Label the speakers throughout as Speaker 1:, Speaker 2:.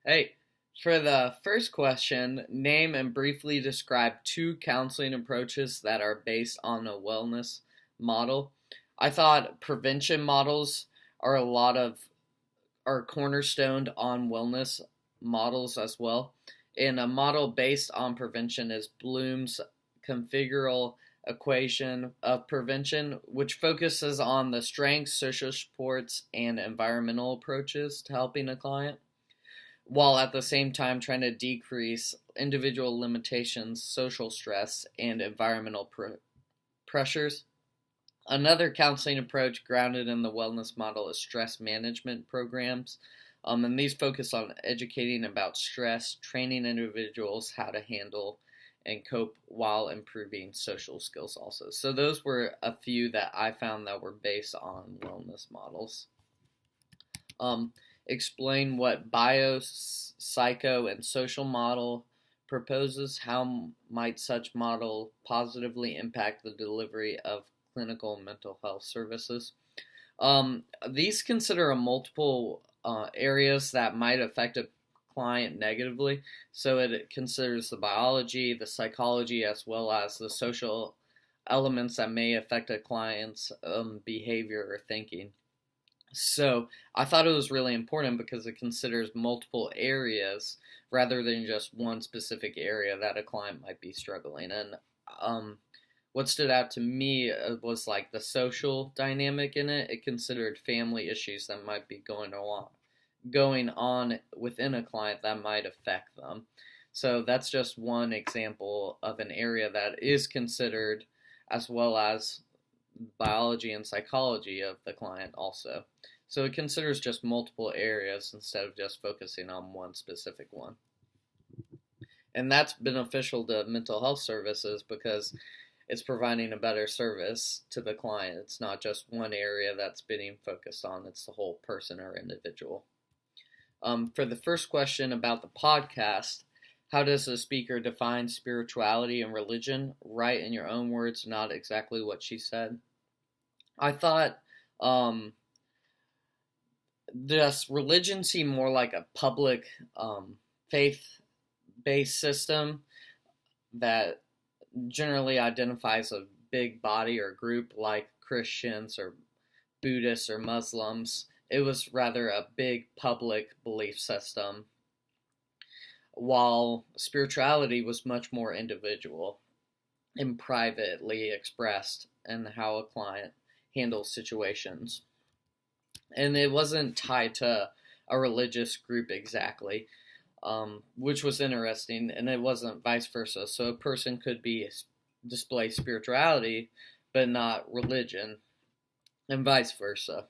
Speaker 1: Hey, for the first question, name and briefly describe two counseling approaches that are based on a wellness model. I thought prevention models are a lot of are cornerstoned on wellness models as well. And a model based on prevention is Bloom's configural equation of prevention, which focuses on the strengths, social supports, and environmental approaches to helping a client, while at the same time trying to decrease individual limitations, social stress, and environmental pressures. Another counseling approach grounded in the wellness model is stress management programs. And these focus on educating about stress, training individuals how to handle and cope while improving social skills also. So those were a few that I found that were based on wellness models. Um, Explain what bio, psycho, and social model proposes. How might such model positively impact the delivery of clinical mental health services? These consider a multiple areas that might affect a client negatively. So it considers the biology, the psychology, as well as the social elements that may affect a client's behavior or thinking. So I thought it was really important because it considers multiple areas rather than just one specific area that a client might be struggling in. Um, what stood out to me was like the social dynamic in it. It considered family issues that might be going on within a client that might affect them. So that's just one example of an area that is considered, as well as biology and psychology of the client also. So it considers just multiple areas instead of just focusing on one specific one. And that's beneficial to mental health services because it's providing a better service to the client. It's not just one area that's being focused on, it's the whole person or individual. For the first question about the podcast, how does the speaker define spirituality and religion? Write in your own words, not exactly what she said. I thought just religion seemed more like a public faith based system that generally identifies a big body or group like Christians or Buddhists or Muslims. It was rather a big public belief system, while spirituality was much more individual and privately expressed in how a client handles situations. And it wasn't tied to a religious group exactly, which was interesting, and it wasn't vice versa. So a person could display spirituality, but not religion, and vice versa.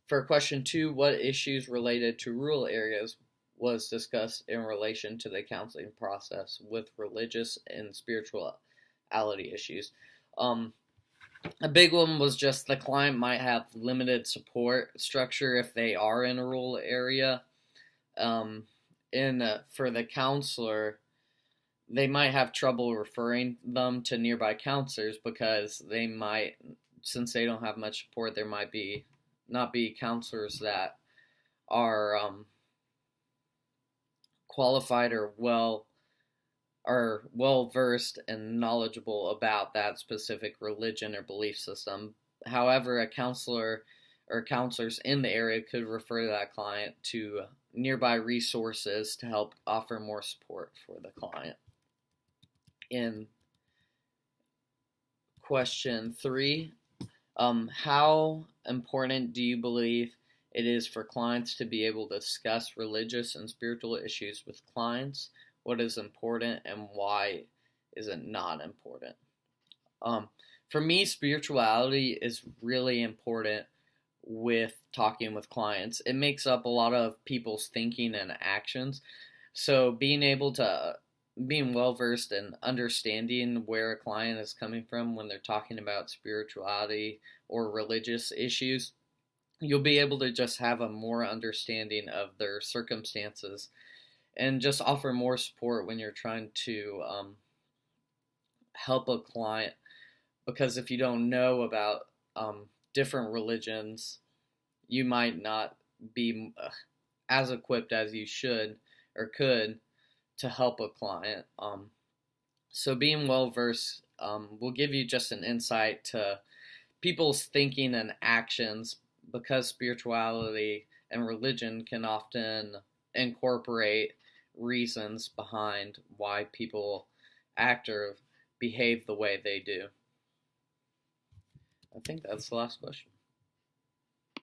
Speaker 1: For question two, what issues related to rural areas was discussed in relation to the counseling process with religious and spirituality issues? A big one was just the client might have limited support structure if they are in a rural area. For the counselor, they might have trouble referring them to nearby counselors because since they don't have much support, there might not be counselors that are qualified or well versed and knowledgeable about that specific religion or belief system. However, a counselor or counselors in the area could refer that client to nearby resources to help offer more support for the client. In question three, how important do you believe it is for clients to be able to discuss religious and spiritual issues with clients? What is important and why is it not important? For me, spirituality is really important with talking with clients. It makes up a lot of people's thinking and actions. So being well versed and understanding where a client is coming from when they're talking about spirituality or religious issues, you'll be able to just have a more understanding of their circumstances and just offer more support when you're trying to help a client. Because if you don't know about different religions, you might not be as equipped as you should or could to help a client. So being well versed will give you just an insight to people's thinking and actions, because spirituality and religion can often incorporate reasons behind why people act or behave the way they do. I think that's the last question.